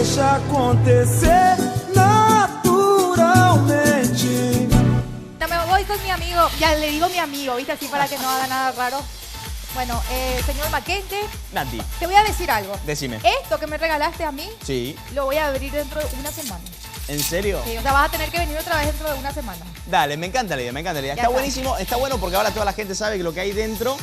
Deixa acontecer naturalmente. Me voy con mi amigo, ya le digo mi amigo, ¿viste? Así para que no haga nada raro. Bueno, señor Mackenzie, Nati, te voy a decir algo. decime. Esto que me regalaste a mí, Sí. lo voy a abrir dentro de una semana. ¿En serio? Sí, o sea, vas a tener que venir otra vez dentro de una semana. Dale, me encanta la idea, me encanta la idea. Ya Está está. buenísimo, está bueno porque ahora toda la gente sabe que lo que hay dentro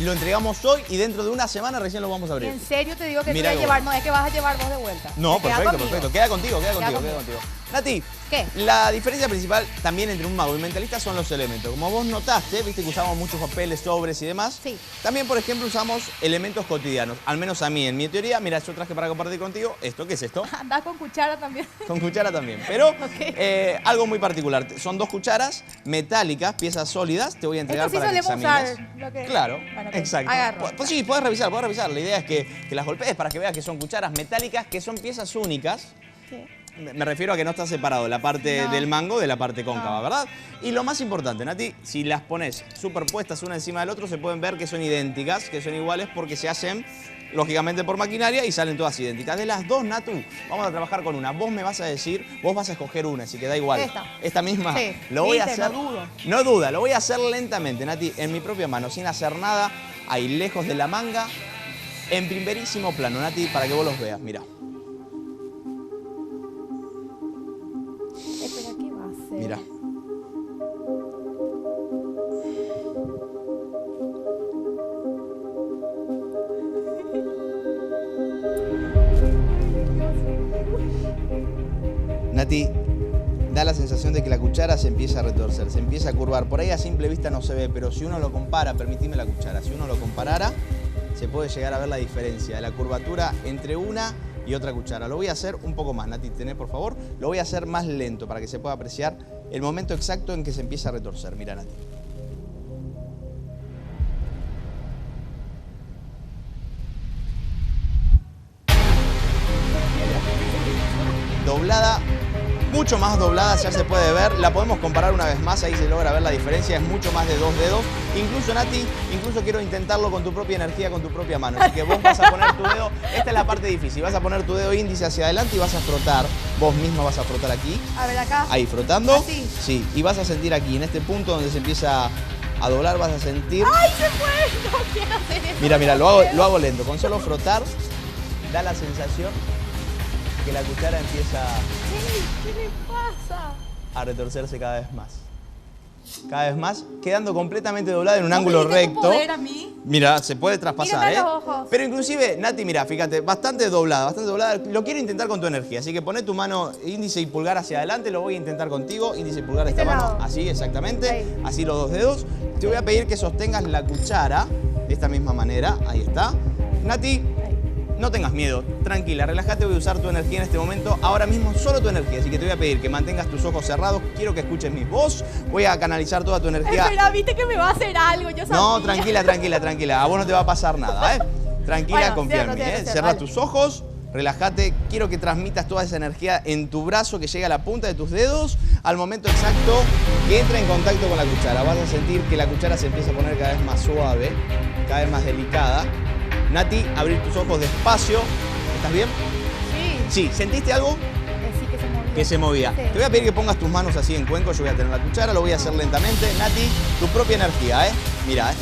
lo entregamos hoy y dentro de una semana recién lo vamos a abrir. En serio te digo que Mira te voy a qué llevar, bueno. no es que vas a llevar vos de vuelta. No, Te queda perfecto, conmigo. perfecto. Queda contigo, queda contigo, conmigo. queda contigo. Nati, ¿Qué? la diferencia principal también entre un mago y un mentalista son los elementos. Como vos notaste, viste que usamos muchos papeles, sobres y demás. Sí. También, por ejemplo, usamos elementos cotidianos. Al menos a mí, en mi teoría, mira, yo traje para compartir contigo esto. ¿Qué es esto? Andás con cuchara también. Con cuchara también. Pero Ok. algo muy particular. Son dos cucharas metálicas, piezas sólidas. Te voy a entregar Esto sí para que solemos examines. usar. Lo que... Claro, Bueno, ok. exacto. Agarro. Pues sí, puedes revisar, puedes revisar. La idea es que las golpees para que veas que son cucharas metálicas, que son piezas únicas. Sí. Me refiero a que no está separado la parte No. del mango de la parte cóncava, No. ¿verdad? Y lo más importante, Nati, si las pones superpuestas una encima del otro, se pueden ver que son idénticas, que son iguales porque se hacen, lógicamente, por maquinaria y salen todas idénticas. De las dos, Natu, vamos a trabajar con una. Vos me vas a decir, vos vas a escoger una, así que da igual. Esta. Misma. Sí. Lo voy a Viste, hacer. no dudo. No duda, lo voy a hacer lentamente, Nati, en mi propia mano, sin hacer nada, ahí lejos de la manga, en primerísimo plano, Nati, para que vos los veas, mira. Espera, ¿qué va a hacer? Mira. Nati, da la sensación de que la cuchara se empieza a retorcer, se empieza a curvar. Por ahí a simple vista no se ve, pero si uno lo compara, permitime la cuchara, si uno lo comparara, se puede llegar a ver la diferencia de la curvatura entre una y otra cuchara. Lo voy a hacer un poco más, Nati, tené por favor. Lo voy a hacer más lento para que se pueda apreciar el momento exacto en que se empieza a retorcer. Mira, Nati. Doblada, mucho más doblada, ya se puede ver. La podemos comparar una vez más, ahí se logra ver la diferencia, es mucho más de 2 dedos. Incluso, Nati, quiero intentarlo con tu propia energía, con tu propia mano. Así que vos vas a poner tu dedo, esta es la parte difícil, vas a poner tu dedo índice hacia adelante y vas a frotar. Vos misma vas a frotar aquí. A ver, acá. Ahí, frotando. ¿Así? Sí, y vas a sentir aquí, en este punto donde se empieza a doblar, vas a sentir... ¡Ay, se fue! No quiero hacer eso. Mira, lo hago lento. Con solo frotar, da la sensación que la cuchara empieza ¿Qué le pasa? a retorcerse cada vez más. Cada vez más, quedando completamente doblada en un ¿No ángulo me diste tu recto. poder a mí? Mira, se puede traspasar, Mírame los ojos. Pero inclusive, Nati, mira, fíjate, bastante doblada, bastante doblada. Lo quiero intentar con tu energía, así que poné tu mano índice y pulgar hacia adelante, lo voy a intentar contigo, índice y pulgar de esta Este mano, lado. así exactamente, Ahí. así los 2 dedos. Te voy a pedir que sostengas la cuchara de esta misma manera, ahí está. Nati, no tengas miedo, tranquila, relájate, voy a usar tu energía en este momento, ahora mismo solo tu energía, así que te voy a pedir que mantengas tus ojos cerrados, quiero que escuches mi voz, voy a canalizar toda tu energía. Espera, viste que me va a hacer algo, yo sabía. No, tranquila, a vos no te va a pasar nada, ¿eh? Tranquila, Bueno, confía en cierto, mí, cierto, ¿eh? cierto, Cerrá dale. tus ojos, relájate, quiero que transmitas toda esa energía en tu brazo que llega a la punta de tus dedos al momento exacto que entra en contacto con la cuchara. Vas a sentir que la cuchara se empieza a poner cada vez más suave, cada vez más delicada. Nati, abrir tus ojos despacio. ¿Estás bien? Sí. Sí, ¿sentiste algo? Sí, que se movía. Que se movía. Sí. Te voy a pedir que pongas tus manos así en cuenco, yo voy a tener la cuchara, lo voy a hacer lentamente. Nati, tu propia energía, ¿eh? Mira, ¿eh?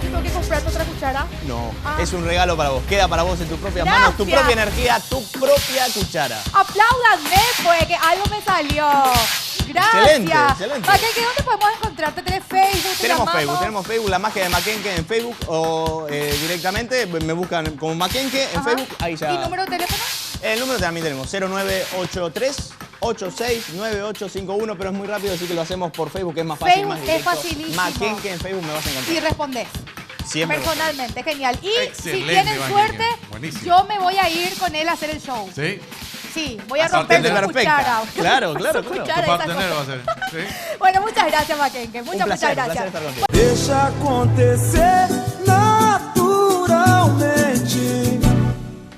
¿Tengo que comprarte otra cuchara? No, Ah. es un regalo para vos. Queda para vos en tus propias Gracias. manos, tu propia energía, tu propia cuchara. Apláudanme, pues, que algo me salió. Gracias. Excelente, excelente. Mackenzie, ¿dónde podemos encontrarte? ¿Tenés Facebook? ¿Te llamamos? Tenemos Facebook, La Magia de Mackenzie en Facebook o directamente me buscan como Mackenzie en Ajá. Facebook, ahí ya. ¿Y número de teléfono? El número también tenemos, 0983 869851, pero es muy rápido, así que lo hacemos por Facebook, que es más fácil, Facebook más es directo. facilísimo. Mackenzie en Facebook me vas a encontrar. Y respondés. Siempre. Personalmente, genial. Y Excelente, si tienen Mackenzie. suerte, Buenísimo. yo me voy a ir con él a hacer el show. ¿Sí? Sí, voy a Hasta romper su entender. cuchara. Claro, Su claro. cuchara, Tu esa partener cosa. va a ser. ¿Sí? Bueno, muchas gracias, Mackenzie. Muchas Un placer gracias. estar contigo. Deixa acontecer naturalmente.